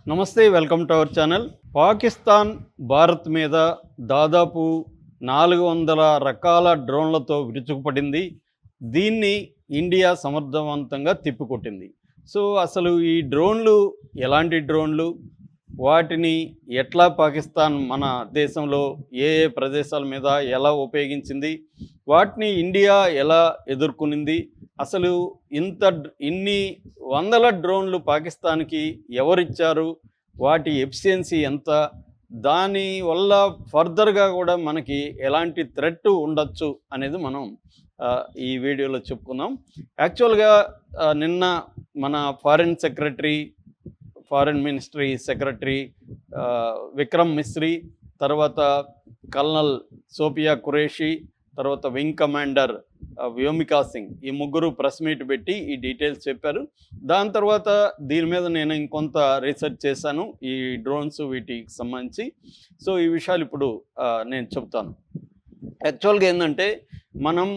నమస్తే, welcome to our channel. Pakistan Bharat మీద దాదాపు 400 రకాల డ్రోన్లతో విరుచుకుపడింది. దీన్ని ఇండియా సమర్థవంతంగా తిప్పికొట్టింది. సో అసలు ఈ డ్రోన్లు ఎలాంటి డ్రోన్లు, వాటిని ఎట్లా పాకిస్తాన్ మన దేశంలో ఏ ఏ ప్రదేశాల మీద ఎలా ఉపయోగించింది, వాటిని ఇండియా ఎలా ఎదుర్కొనింది, అసలు ఇన్ని వందల డ్రోన్లు పాకిస్తాన్కి ఎవరిచ్చారు, వాటి ఎఫిషియన్సీ ఎంత, దానివల్ల ఫర్దర్గా కూడా మనకి ఎలాంటి థ్రెట్ ఉండొచ్చు అనేది మనం ఈ వీడియోలో చెప్పుకుందాం. యాక్చువల్గా నిన్న మన foreign ministry secretary Vikram Misri, తర్వాత కల్నల్ సోఫియా ఖురేషి, తర్వాత వింగ్ కమాండర్ వ్యోమికా సింగ్, ఈ ముగ్గురు ప్రెస్ మీట్ పెట్టి ఈ డీటెయిల్స్ చెప్పారు. దాని తర్వాత దీని మీద నేను ఇంకొంత రీసెర్చ్ చేశాను, ఈ డ్రోన్స్ వీటికి సంబంధించి. సో ఈ విషయాలు ఇప్పుడు నేను చెప్తాను. యాక్చువల్గా ఏంటంటే, మనం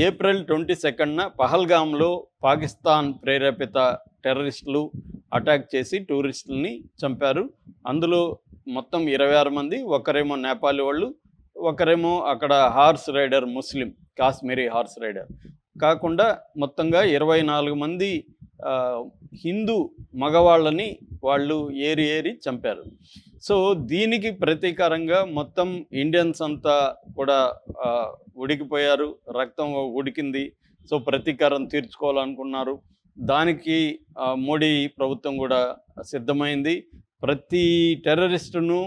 ఏప్రిల్ 22న పహల్గామ్లో పాకిస్తాన్ ప్రేరేపిత టెర్రరిస్టులు అటాక్ చేసి టూరిస్టులని చంపారు. అందులో మొత్తం 26 మంది, ఒకరేమో నేపాలీ వాళ్ళు, ఒకరేమో అక్కడ హార్స్ రైడర్, ముస్లిం కాశ్మీరీ హార్స్ రైడర్ కాకుండా మొత్తంగా 24 మంది హిందూ మగవాళ్ళని వాళ్ళు ఏరి చంపారు. సో దీనికి ప్రతీకారంగా మొత్తం ఇండియన్స్ అంతా కూడా ఉడికిపోయారు, రక్తం ఉడికింది. సో ప్రతీకారం తీర్చుకోవాలనుకున్నారు. దానికి మోడీ ప్రభుత్వం కూడా సిద్ధమైంది. ప్రతి టెర్రరిస్టును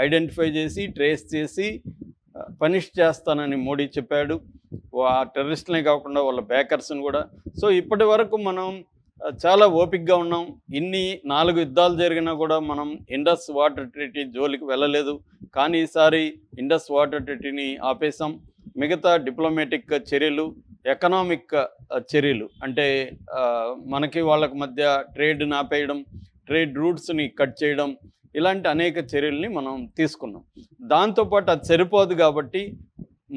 ఐడెంటిఫై చేసి పనిష్ చేస్తానని మోడీ చెప్పాడు. ఆ టెర్రరిస్టులనే కాకుండా వాళ్ళ బ్యాకర్స్ని కూడా. సో ఇప్పటి వరకు మనం చాలా ఓపికగా ఉన్నాం. 4 యుద్ధాలు జరిగినా కూడా మనం ఇండస్ వాటర్ ట్రీటీ జోలికి వెళ్ళలేదు. కానీ ఈసారి ఇండస్ వాటర్ ట్రీటీని ఆపేసాం. మిగతా డిప్లొమాటిక్ చర్యలు, ఎకనామిక్ చర్యలు, అంటే మనకి వాళ్ళకి మధ్య ట్రేడ్ని ఆపేయడం, ట్రేడ్ రూట్స్ని కట్ చేయడం, ఇలాంటి అనేక చర్యల్ని మనం తీసుకున్నాం. దాంతోపాటు అది సరిపోదు కాబట్టి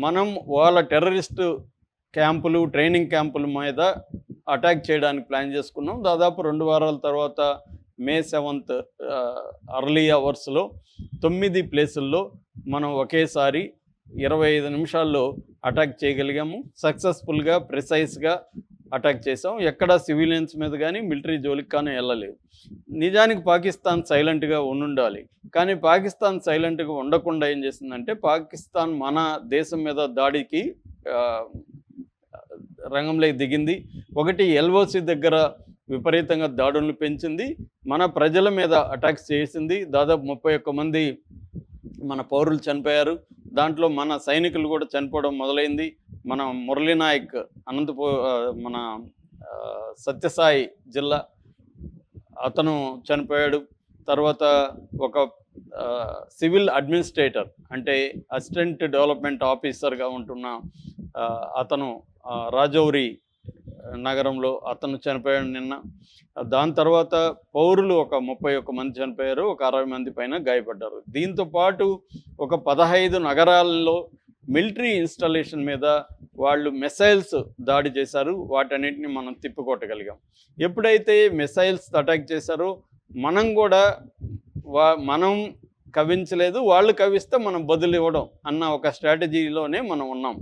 మనం వాళ్ళ టెర్రరిస్టు క్యాంపులు, ట్రైనింగ్ క్యాంపుల మీద అటాక్ చేయడానికి ప్లాన్ చేసుకున్నాం. దాదాపు 2 వారాల తర్వాత మే 7th అర్లీ అవర్స్లో 9 ప్లేసుల్లో మనం ఒకేసారి 25 నిమిషాల్లో అటాక్ చేయగలిగాము. సక్సెస్ఫుల్గా, ప్రిసైజ్గా అటాక్ చేసాం. ఎక్కడ సివిలియన్స్ మీద కానీ మిలిటరీ జోలికి కానీ వెళ్ళలేదు. నిజానికి పాకిస్తాన్ సైలెంట్గా ఉండాలి, కానీ పాకిస్తాన్ సైలెంట్గా ఉండకుండా ఏం చేసిందంటే, పాకిస్తాన్ మన దేశం మీద దాడికి రంగంలోకి దిగింది. ఒకటి, ఎల్ఓసి దగ్గర విపరీతంగా దాడులను పెంచింది, మన ప్రజల మీద అటాక్స్ చేసింది. దాదాపు 31 మంది మన పౌరులు చనిపోయారు. దాంట్లో మన సైనికులు కూడా చనిపోవడం మొదలైంది. మన మురళీనాయక్ మన సత్యసాయి జిల్లా అతను చనిపోయాడు. తర్వాత ఒక సివిల్ అడ్మినిస్ట్రేటర్, అంటే అసిస్టెంట్ డెవలప్మెంట్ ఆఫీసర్గా ఉంటున్న అతను రాజౌరి నగరంలో అతను చనిపోయాడు నిన్న. దాని తర్వాత పౌరులు ఒక 31 మంది చనిపోయారు, ఒక 60 మంది పైన గాయపడ్డారు. దీంతో పాటు ఒక 15 నగరాల్లో మిలిటరీ ఇన్స్టాలేషన్ మీద వాళ్ళు మిసైల్స్ దాడి చేశారు. వాటన్నిటిని మనం తిప్పికొట్టగలిగాం. ఎప్పుడైతే మిసైల్స్ అటాక్ చేశారో మనం కూడా మనం కవించలేదు, వాళ్ళు కవిస్తే మనం బదులు ఇవ్వడం అన్న ఒక స్ట్రాటజీలోనే మనం ఉన్నాం.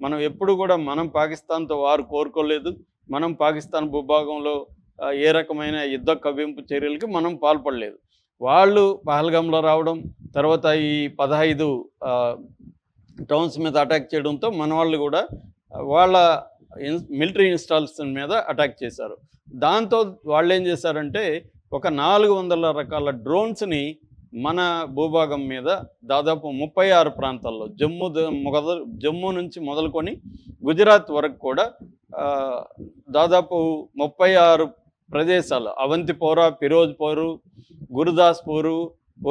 మనం ఎప్పుడు కూడా మనం పాకిస్తాన్తో వారు కోరుకోలేదు. మనం పాకిస్తాన్ భూభాగంలో ఏ రకమైన యుద్ధ కవ్వింపు చర్యలకి మనం పాల్పడలేదు. వాళ్ళు పహల్గామ్లో రావడం, తర్వాత ఈ 15 టౌన్స్ మీద అటాక్ చేయడంతో మన వాళ్ళు కూడా వాళ్ళ మిలిటరీ ఇన్స్టాలేషన్ మీద అటాక్ చేశారు. దాంతో వాళ్ళు ఏం చేశారంటే, ఒక 400 రకాల డ్రోన్స్ని మన భూభాగం మీద దాదాపు 36 ప్రాంతాల్లో, జమ్మూ నుంచి మొదలుకొని గుజరాత్ వరకు కూడా దాదాపు 36 ప్రదేశాలు, అవంతిపోరా, ఫిరోజ్పూరు, గురుదాస్పూరు,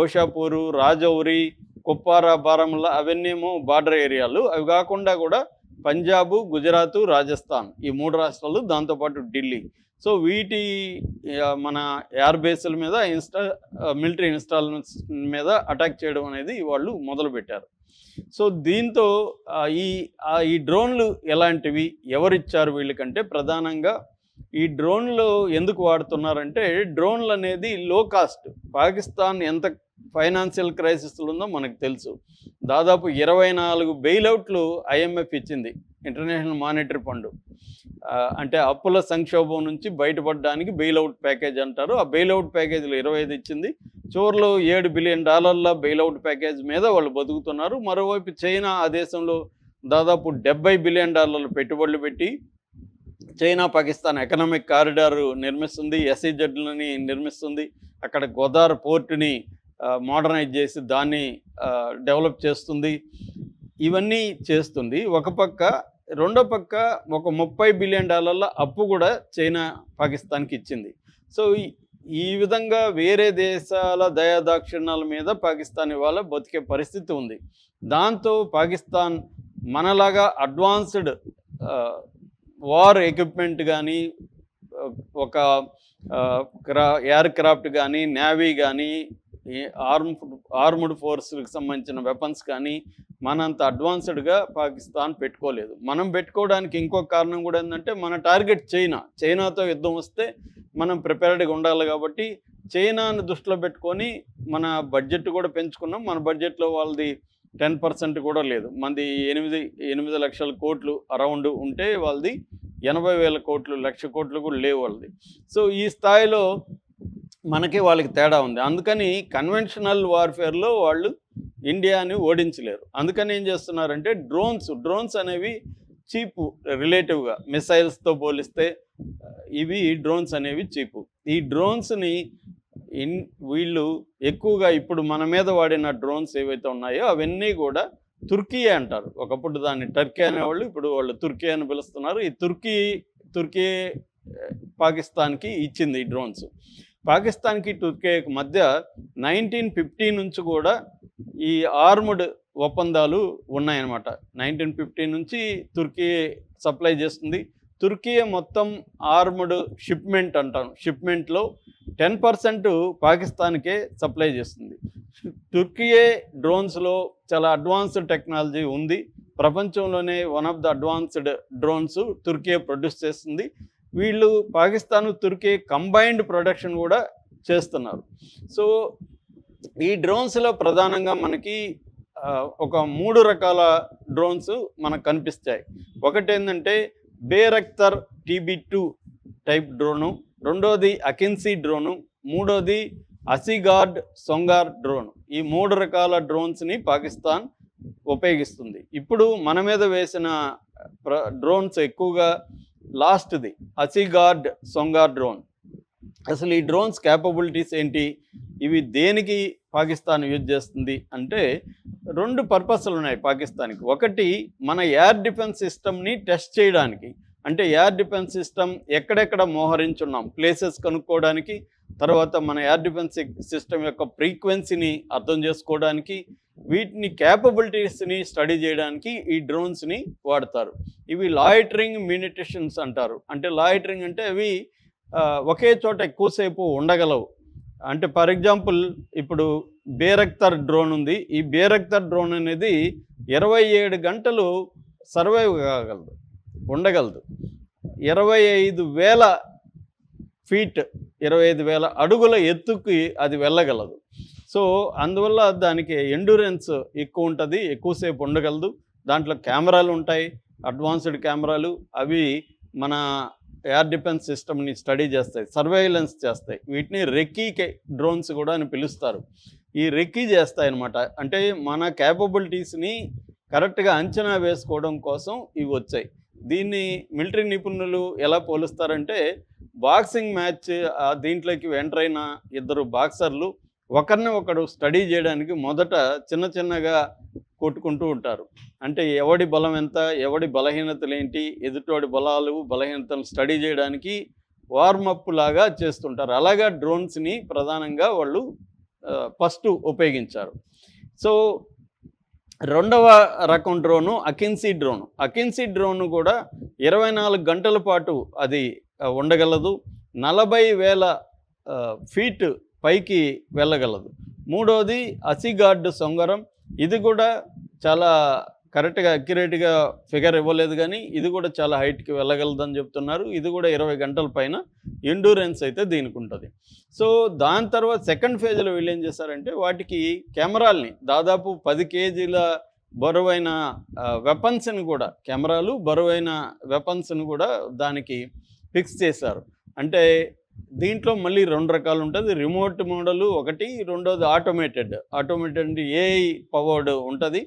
ఓషాపూరు, రాజౌరి, కుప్వారా, బారాముల్లా, అవన్నీమో బార్డర్ ఏరియాలు. అవి కాకుండా కూడా పంజాబు, గుజరాత్, రాజస్థాన్, ఈ 3 రాష్ట్రాలు, దాంతోపాటు ఢిల్లీ. సో వీటి మన ఎయిర్ బేస్ల మీద మిలిటరీ ఇన్స్టాల్మెంట్స్ మీద అటాక్ చేయడం అనేది వాళ్ళు మొదలుపెట్టారు. సో దీంతో ఈ డ్రోన్లు ఎలాంటివి, ఎవరిచ్చారు వీళ్ళకంటే, ప్రధానంగా ఈ డ్రోన్లు ఎందుకు వాడుతున్నారంటే డ్రోన్లు అనేది లో కాస్ట్. పాకిస్తాన్ ఎంత ఫైనాన్షియల్ క్రైసిస్లో ఉందో మనకు తెలుసు. దాదాపు 24 బెయిలౌట్లు IMF ఇచ్చింది, ఇంటర్నేషనల్ మానిటరీ ఫండ్. అంటే అప్పుల సంక్షోభం నుంచి బయటపడడానికి బెయిలౌట్ ప్యాకేజ్ అంటారు. ఆ బెయిలౌట్ ప్యాకేజీలు 25 ఇచ్చింది. చివరిలో $7 బిలియన్ బెయిలౌట్ ప్యాకేజ్ మీద వాళ్ళు బతుకుతున్నారు. మరోవైపు చైనా ఆ దేశంలో దాదాపు $70 బిలియన్ పెట్టుబడులు పెట్టి చైనా పాకిస్తాన్ ఎకనామిక్ కారిడార్ నిర్మిస్తుంది, SEZలని నిర్మిస్తుంది. అక్కడ గోదార్ పోర్టుని మోడర్నైజ్ చేసి దాన్ని డెవలప్ చేస్తుంది. ఇవన్నీ చేస్తుంది ఒక పక్క. రెండో పక్క ఒక $30 బిలియన్ అప్పు కూడా చైనా పాకిస్తాన్కి ఇచ్చింది. సో ఈ విధంగా వేరే దేశాల దయాదాక్షిణ్యాల మీద పాకిస్తాన్ ఇవాళ బతికే పరిస్థితి ఉంది. దాంతో పాకిస్తాన్ మనలాగా అడ్వాన్స్డ్ వార్ ఎక్విప్మెంట్ కానీ, ఒక ఎయిర్ క్రాఫ్ట్ కానీ, నేవీ కానీ, ఆర్మ్డ్ ఫోర్స్కి సంబంధించిన వెపన్స్ కానీ మనంత అడ్వాన్స్డ్గా పాకిస్తాన్ పెట్టుకోలేదు. మనం పెట్టుకోవడానికి ఇంకొక కారణం కూడా ఏంటంటే మన టార్గెట్ చైనాతో యుద్ధం వస్తే మనం ప్రిపేర్డ్గా ఉండాలి. కాబట్టి చైనాను దృష్టిలో పెట్టుకొని మన బడ్జెట్ కూడా పెంచుకున్నాం. మన బడ్జెట్లో వాళ్ళది 10% కూడా లేదు. మనది 8 లక్షల కోట్లు అరౌండ్ ఉంటే వాళ్ళది 80,000 కోట్లు, 1,00,000 కోట్లు కూడా లేవు వాళ్ళది. సో ఈ స్థాయిలో మనకి వాళ్ళకి తేడా ఉంది. అందుకని కన్వెన్షనల్ వార్ఫేర్లో వాళ్ళు ఇండియాని ఓడించలేరు. అందుకని ఏం చేస్తున్నారంటే డ్రోన్స్ అనేవి చీపు రిలేటివ్గా, మిసైల్స్తో పోలిస్తే ఇవి డ్రోన్స్ అనేవి చీపు. ఈ డ్రోన్స్ని వీళ్ళు ఎక్కువగా ఇప్పుడు మన మీద వాడిన డ్రోన్స్ ఏవైతే ఉన్నాయో అవన్నీ కూడా తుర్కీ అంటారు. ఒకప్పుడు దాన్ని టర్కీ అనేవాళ్ళు, ఇప్పుడు వాళ్ళు తుర్కీ అని పిలుస్తున్నారు. ఈ తుర్కీ పాకిస్తాన్కి ఇచ్చింది ఈ డ్రోన్స్. పాకిస్తాన్కి టుర్కీకి మధ్య 1950 నుంచి కూడా ఈ ఆర్మ్డ్ ఒప్పందాలు ఉన్నాయన్నమాట. 1950 నుంచి తుర్కీ సప్లై చేస్తుంది. తుర్కీ మొత్తం ఆర్మ్డ్ షిప్మెంట్ అంటాను, షిప్మెంట్లో 10% పాకిస్తాన్కే సప్లై చేస్తుంది. టుర్కీయే డ్రోన్స్లో చాలా అడ్వాన్స్డ్ టెక్నాలజీ ఉంది. ప్రపంచంలోనే one of the advanced drones Turkey produce చేస్తుంది. వీళ్ళు పాకిస్తాన్ తుర్కీ కంబైన్డ్ ప్రొడక్షన్ కూడా చేస్తున్నారు. సో ఈ డ్రోన్స్లో ప్రధానంగా మనకి ఒక 3 రకాల డ్రోన్స్ మనకు కనిపిస్తాయి. ఒకటి ఏంటంటే బేరఖ్తర్ TB2 టైప్ డ్రోను, రెండోది అకిన్సీ డ్రోను, మూడోది అసిగార్డ్ సొంగార్ డ్రోన్. ఈ 3 రకాల డ్రోన్స్ని పాకిస్తాన్ ఉపయోగిస్తుంది. ఇప్పుడు మన మీద వేసిన డ్రోన్స్ ఎక్కువగా లాస్ట్ది అసిగార్డ్ సొంగార్ డ్రోన్. అసలు ఈ డ్రోన్స్ క్యాపబిలిటీస్ ఏంటి, ఇవి దేనికి పాకిస్తాన్ యూజ్ చేస్తుంది అంటే 2 పర్పస్లు ఉన్నాయి పాకిస్తాన్కి. ఒకటి మన ఎయిర్ డిఫెన్స్ సిస్టమ్ని టెస్ట్ చేయడానికి, అంటే ఎయిర్ డిఫెన్స్ సిస్టమ్ ఎక్కడెక్కడ మోహరించున్నాం ప్లేసెస్ కనుక్కోవడానికి, తర్వాత మన ఎయిర్ డిఫెన్స్ సిస్టమ్ యొక్క ఫ్రీక్వెన్సీని అర్థం చేసుకోవడానికి, వీటిని క్యాపబిలిటీస్ని స్టడీ చేయడానికి ఈ డ్రోన్స్ని వాడతారు. ఇవి లాయిటరింగ్ మ్యూనిటేషన్స్ అంటారు. అంటే లాయిటరింగ్ అంటే అవి ఒకే చోట ఎక్కువసేపు ఉండగలవు. అంటే ఫర్ ఎగ్జాంపుల్ ఇప్పుడు బేరఖ్తర్ డ్రోన్ ఉంది. ఈ బేరఖ్తర్ డ్రోన్ అనేది 27 గంటలు సర్వైవ్ కాగలదు, ఉండగలదు. 25,000 ఫీట్, 25,000 అడుగుల ఎత్తుకి అది వెళ్ళగలదు. సో అందువల్ల దానికి ఎండ్యూరెన్స్ ఎక్కువ ఉంటుంది, ఎక్కువసేపు ఉండగలదు. దాంట్లో కెమెరాలు ఉంటాయి, అడ్వాన్స్డ్ కెమెరాలు. అవి మన ఎయిర్ డిఫెన్స్ సిస్టమ్ని స్టడీ చేస్తాయి, సర్వేలెన్స్ చేస్తాయి. వీటిని రెక్కీ డ్రోన్స్ కూడా అని పిలుస్తారు. ఈ రెక్కీ చేస్తాయి అన్నమాట. అంటే మన క్యాపబిలిటీస్ని కరెక్ట్గా అంచనా వేసుకోవడం కోసం ఇవి వచ్చాయి. దీన్ని మిలిటరీ నిపుణులు ఎలా పోలుస్తారంటే బాక్సింగ్ మ్యాచ్, దీంట్లోకి ఎంటర్ అయిన 2 బాక్సర్లు ఒకరిని ఒకడు స్టడీ చేయడానికి మొదట చిన్నగా కొట్టుకుంటూ ఉంటారు. అంటే ఎవడి బలం ఎంత, ఎవడి బలహీనతలు ఏంటి, ఎదుటివాడి బలహీనతలు స్టడీ చేయడానికి వార్మప్ లాగా చేస్తుంటారు. అలాగా డ్రోన్స్ని ప్రధానంగా వాళ్ళు ఫస్ట్ ఉపయోగించారు. సో రెండవ రకం డ్రోను అకిన్సీ డ్రోను. అకిన్సీ డ్రోన్ కూడా 24 గంటల పాటు అది ఉండగలదు, 40,000 ఫీట్ పైకి వెళ్ళగలదు. మూడోది అసిగార్డ్ సొంగరం. ఇది కూడా చాలా కరెక్ట్‌గా అక్యురేట్‌గా ఫిగర్ ఇవ్వలేదు గానీ, ఇది కూడా చాలా హైట్‌కి వెళ్ళగలదని చెప్తున్నారు. ఇది కూడా 20 గంటల పైన ఎండ్యూరెన్స్ అయితే దీనికుంటది. సో, దాని తర్వాత సెకండ్ ఫేజ్‌లో వీళ్ళేం చేశారంటే, వాటికి కెమెరాల్ని దాదాపు 10 కేజీల బరువైన వెపన్స్‌ని కూడా కెమెరాలు, బరువైన వెపన్స్‌ని కూడా దానికి ఫిక్స్ చేశారు. అంటే దీంట్లో మళ్ళీ 2 రకాలుంటది. రిమోట్ మోడలు ఒకటి, రెండోది ఆటోమేటెడ్. ఆటోమేటెడ్ అంటే ఏఐ పవర్డ్ ఉంటది.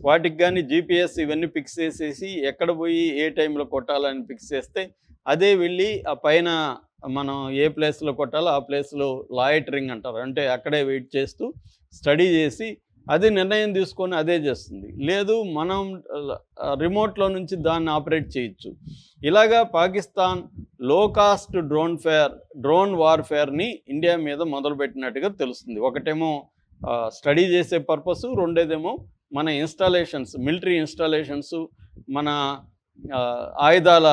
వాటికి గానీ జీపీఎస్ ఇవన్నీ ఫిక్స్ చేసేసి ఎక్కడ పోయి ఏ టైంలో కొట్టాలని ఫిక్స్ చేస్తే, అదే వెళ్ళి ఆ పైన మనం ఏ ప్లేస్‌లో కొట్టాలో ఆ ప్లేస్‌లో లాయిటరింగ్ అంటారు. అంటే అక్కడే వెయిట్ చేస్తూ స్టడీ చేసి అది నిర్ణయం తీసుకొని అదే చేస్తుంది. లేదు మనం రిమోట్‌లో నుంచి దాన్ని ఆపరేట్ చేయొచ్చు. ఇలాగా పాకిస్తాన్ లో కాస్ట్ డ్రోన్ వార్‌ఫేర్‌ని ఇండియా మీద మొదలుపెట్టినట్టుగా తెలుస్తుంది. ఒకటేమో స్టడీ చేసే పర్పసు, రెండోదేమో మన ఇన్‌స్టాలేషన్స్, మిలిటరీ ఇన్‌స్టాలేషన్స్, మన ఆయుధాల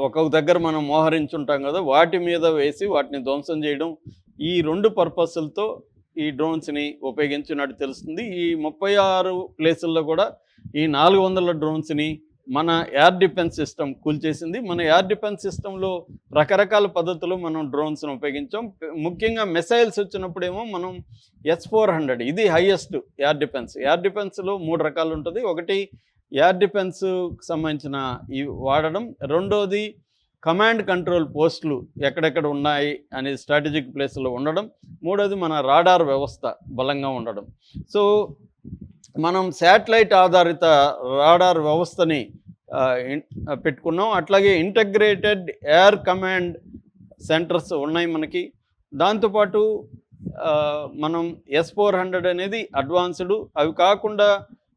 ఒక్కొక్క దగ్గర మనం మోహరించుంటాం కదా! వాటి మీద వేసి వాటిని ధ్వంసం చేయడం. ఈ 2 పర్పస్‌లతో ఈ డ్రోన్స్‌ని ఉపయోగించినట్టు తెలుస్తుంది. ఈ 36 ప్లేసుల్లో కూడా ఈ 400 డ్రోన్స్‌ని మన ఎయిర్ డిఫెన్స్ సిస్టమ్ కూల్చేసింది. మన ఎయిర్ డిఫెన్స్ సిస్టమ్‌లో రకరకాల పద్ధతులు మనం డ్రోన్స్‌ని ఉపయోగించాం. ముఖ్యంగా మిసైల్స్ వచ్చినప్పుడేమో మనం S-400 ఇది హైయెస్ట్ ఎయిర్ డిఫెన్స్. ఎయిర్ డిఫెన్స్‌లో 3 రకాలుంటది. ఒకటి ఎయిర్ డిఫెన్స్‌కి సంబంధించిన ఇవి వాడడం. రెండోది కమాండ్ కంట్రోల్ పోస్టులు ఎక్కడెక్కడ ఉన్నాయి అనేది స్ట్రాటజిక్ ప్లేస్‌లో ఉండడం. మూడోది మన రాడార్ వ్యవస్థ బలంగా ఉండడం. సో, మనం శాటిలైట్ ఆధారిత రాడార్ వ్యవస్థని పెట్టుకున్నాం. అట్లాగే ఇంటిగ్రేటెడ్ ఎయిర్ కమాండ్ సెంటర్స్ ఉన్నాయి మనకి. దాంతోపాటు మనం S-400 అనేది అడ్వాన్స్‌డ్. అవి కాకుండా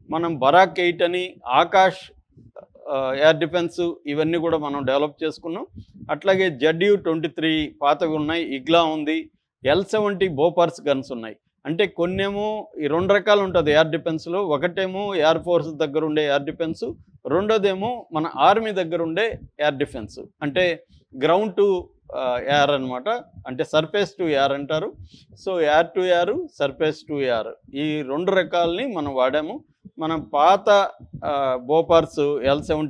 మనం బరాక్ 8 అని ఆకాష్ ఎయిర్ డిఫెన్స్ ఇవన్నీ కూడా మనం డెవలప్ చేసుకున్నాం. అట్లాగే ZU-23 పాతవి ఉన్నాయి. ఇగ్లా ఉంది. L-70 బోపర్స్ గన్స్ ఉన్నాయి. అంటే కొన్నేమో ఈ 2 రకాలు ఉంటది ఎయిర్ డిఫెన్స్‌లో. ఒకటేమో ఎయిర్ ఫోర్స్ దగ్గర ఉండే ఎయిర్ డిఫెన్స్, రెండోదేమో మన ఆర్మీ దగ్గర ఉండే ఎయిర్ డిఫెన్స్. అంటే గ్రౌండ్ టు ఎయిర్ అనమాట. అంటే సర్ఫేస్ టు ఎయిర్ అంటారు. So, air to air, surface to air ఈ 2 రకాలని మనం వాడాము. మనం పాత బోపర్స్ L-70